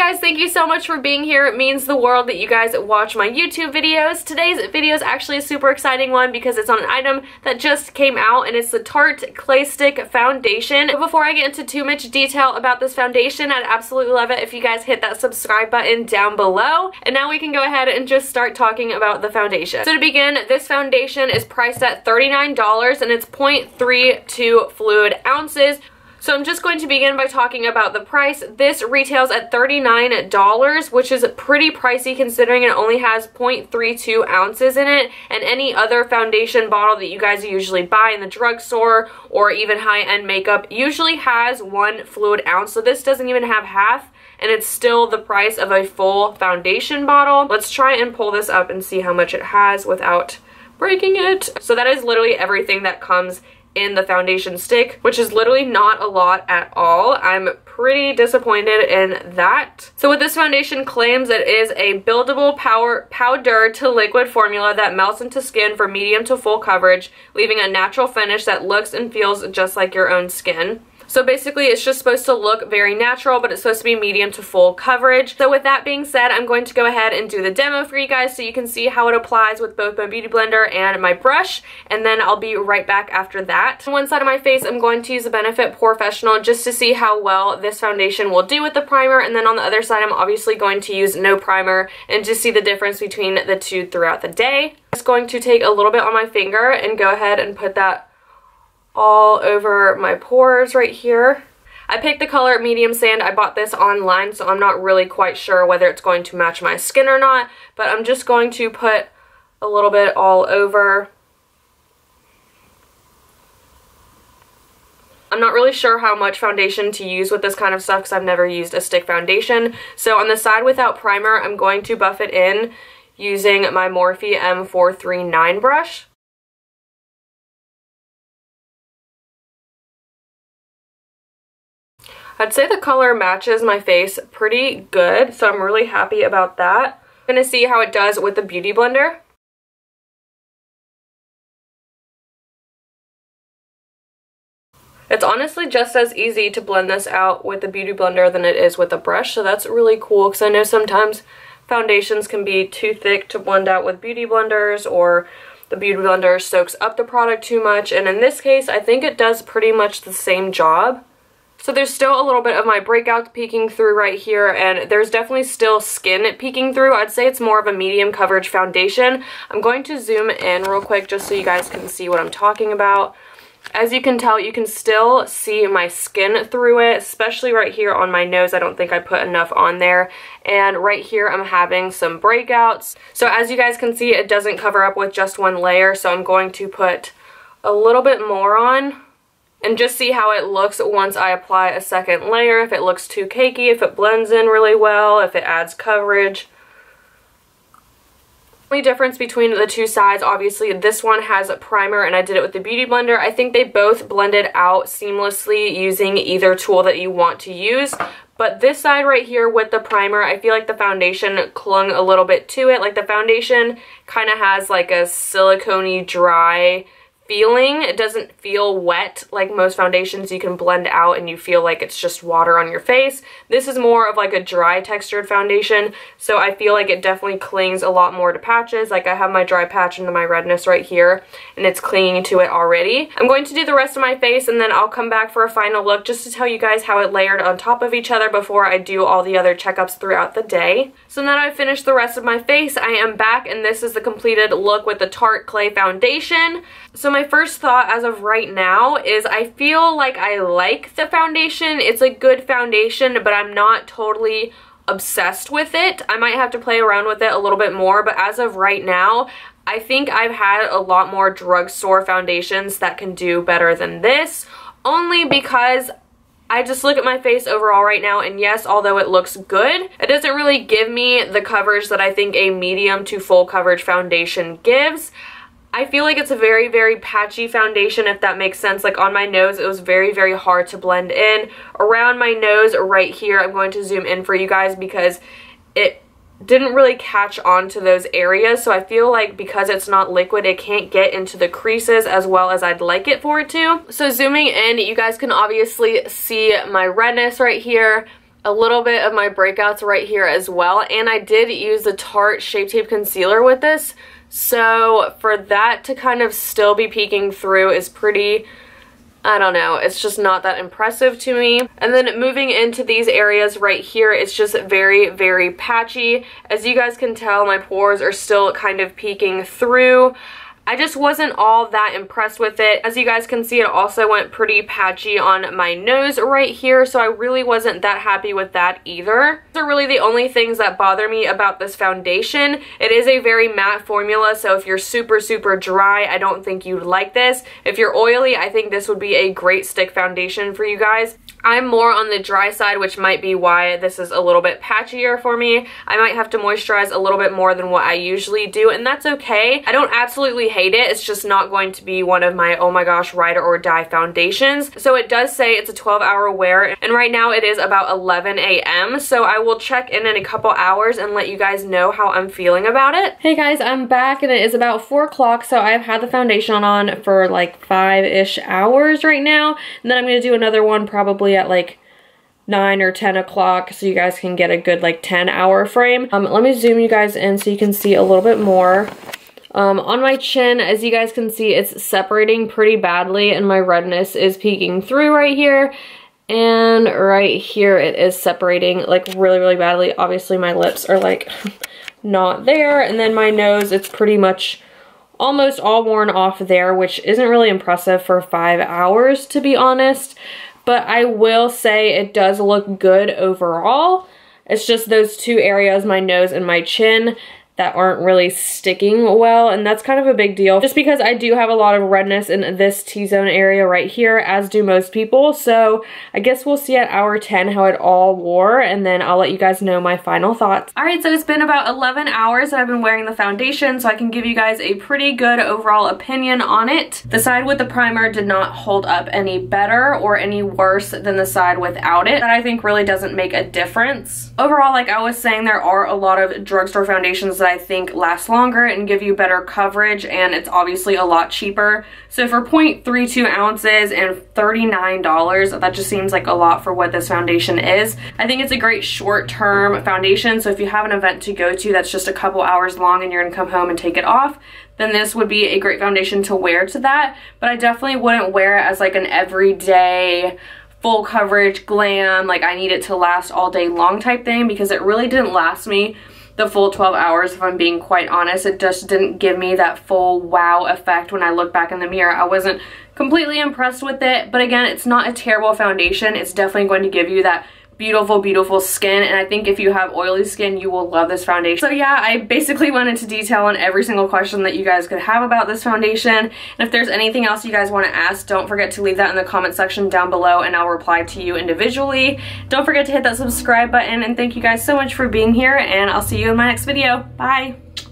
guys, thank you so much for being here. It means the world that you guys watch my YouTube videos. Today's video is actually a super exciting one because it's on an item that just came out, and it's the Tarte Clay Stick Foundation. But before I get into too much detail about this foundation, I'd absolutely love it if you guys hit that subscribe button down below. And now we can go ahead and just start talking about the foundation. So to begin, this foundation is priced at $39 and it's 0.32 fluid ounces. So I'm just going to begin by talking about the price. This retails at $39, which is pretty pricey considering it only has 0.32 ounces in it, and any other foundation bottle that you guys usually buy in the drugstore or even high-end makeup usually has 1 fluid ounce. So this doesn't even have half, and it's still the price of a full foundation bottle. Let's try and pull this up and see how much it has without breaking it. So that is literally everything that comes in the foundation stick, which is literally not a lot at all. I'm pretty disappointed in that. So what this foundation claims, it is a buildable powder to liquid formula that melts into skin for medium to full coverage, leaving a natural finish that looks and feels just like your own skin. So basically it's just supposed to look very natural, but it's supposed to be medium to full coverage. So with that being said, I'm going to go ahead and do the demo for you guys so you can see how it applies with both my beauty blender and my brush, and then I'll be right back after that. On one side of my face, I'm going to use the Benefit Professional just to see how well this foundation will do with the primer, and then on the other side, I'm obviously going to use no primer and just see the difference between the two throughout the day. I'm just going to take a little bit on my finger and go ahead and put that all over my pores right here. I picked the color medium sand. I bought this online, so I'm not really quite sure whether it's going to match my skin or not, but I'm just going to put a little bit all over. I'm not really sure how much foundation to use with this kind of stuff because I've never used a stick foundation. So on the side without primer, I'm going to buff it in using my Morphe M439 brush. I'd say the color matches my face pretty good, so I'm really happy about that. I'm going to see how it does with the Beauty Blender. It's honestly just as easy to blend this out with the Beauty Blender than it is with a brush, so that's really cool because I know sometimes foundations can be too thick to blend out with beauty blenders, or the Beauty Blender soaks up the product too much, and in this case I think it does pretty much the same job. So there's still a little bit of my breakouts peeking through right here, and there's definitely still skin peeking through. I'd say it's more of a medium coverage foundation. I'm going to zoom in real quick just so you guys can see what I'm talking about. As you can tell, you can still see my skin through it, especially right here on my nose. I don't think I put enough on there. And right here, I'm having some breakouts. So as you guys can see, it doesn't cover up with just one layer, so I'm going to put a little bit more on and just see how it looks once I apply a second layer, if it looks too cakey, if it blends in really well, if it adds coverage. The only difference between the two sides, obviously this one has a primer and I did it with the Beauty Blender. I think they both blended out seamlessly using either tool that you want to use. But this side right here with the primer, I feel like the foundation clung a little bit to it. Like the foundation kind of has like a silicone-y, dry feeling. It doesn't feel wet like most foundations you can blend out and you feel like it's just water on your face. This is more of like a dry textured foundation, so I feel like it definitely clings a lot more to patches. Like I have my dry patch into my redness right here and it's clinging to it already. I'm going to do the rest of my face and then I'll come back for a final look just to tell you guys how it layered on top of each other before I do all the other checkups throughout the day. So now that I've finished the rest of my face, I am back and this is the completed look with the Tarte Clay Foundation. So my first thought as of right now is I feel like I like the foundation. It's a good foundation, but I'm not totally obsessed with it. I might have to play around with it a little bit more, but as of right now, I think I've had a lot more drugstore foundations that can do better than this, only because I just look at my face overall right now, and yes, although it looks good, it doesn't really give me the coverage that I think a medium to full coverage foundation gives. I feel like it's a very, very patchy foundation, if that makes sense. Like on my nose, it was very, very hard to blend in. Around my nose right here, I'm going to zoom in for you guys because it didn't really catch on to those areas. So I feel like because it's not liquid, it can't get into the creases as well as I'd like it for it to. So zooming in, you guys can obviously see my redness right here. a little bit of my breakouts right here as well. And I did use the Tarte Shape Tape Concealer with this. So for that to kind of still be peeking through is pretty, I don't know, it's just not that impressive to me. And then moving into these areas right here, it's just very, very patchy. As you guys can tell, my pores are still kind of peeking through. I just wasn't all that impressed with it. As you guys can see, it also went pretty patchy on my nose right here, so I really wasn't that happy with that either. Those are really the only things that bother me about this foundation. It is a very matte formula, so if you're super, super dry, I don't think you'd like this. If you're oily, I think this would be a great stick foundation for you guys. I'm more on the dry side, which might be why this is a little bit patchier for me. I might have to moisturize a little bit more than what I usually do, and that's okay. I don't absolutely hate it. It's just not going to be one of my, oh my gosh, ride or die foundations. So it does say it's a 12-hour wear, and right now it is about 11 a.m. So I will check in a couple hours and let you guys know how I'm feeling about it. Hey guys, I'm back and it is about 4 o'clock, so I've had the foundation on for like 5-ish hours right now, and then I'm going to do another one probably at like 9 or 10 o'clock so you guys can get a good like 10-hour frame. Let me zoom you guys in so you can see a little bit more. On my chin, as you guys can see, it's separating pretty badly and my redness is peeking through right here. And right here it is separating like really, really badly. Obviously my lips are like not there. And then my nose, it's pretty much almost all worn off there, which isn't really impressive for 5 hours, to be honest. But I will say it does look good overall. It's just those two areas, my nose and my chin, that aren't really sticking well, and that's kind of a big deal just because I do have a lot of redness in this T-zone area right here, as do most people. So I guess we'll see at hour 10 how it all wore, and then I'll let you guys know my final thoughts. Alright, so it's been about 11 hours that I've been wearing the foundation, so I can give you guys a pretty good overall opinion on it. The side with the primer did not hold up any better or any worse than the side without it. That I think really doesn't make a difference. Overall, like I was saying, there are a lot of drugstore foundations that I think last longer and give you better coverage, and it's obviously a lot cheaper. So for 0.32 ounces and $39, that just seems like a lot for what this foundation is. I think it's a great short-term foundation, so if you have an event to go to that's just a couple hours long and you're gonna come home and take it off, then this would be a great foundation to wear to that. But I definitely wouldn't wear it as like an everyday full coverage glam, like I need it to last all day long type thing, because it really didn't last me the full 12 hours, if I'm being quite honest. It just didn't give me that full wow effect when I look back in the mirror. I wasn't completely impressed with it, but again, it's not a terrible foundation. It's definitely going to give you that beautiful, beautiful skin, and I think if you have oily skin, you will love this foundation. So yeah, I basically went into detail on every single question that you guys could have about this foundation, and if there's anything else you guys want to ask, don't forget to leave that in the comment section down below and I'll reply to you individually. Don't forget to hit that subscribe button, and thank you guys so much for being here, and I'll see you in my next video. Bye!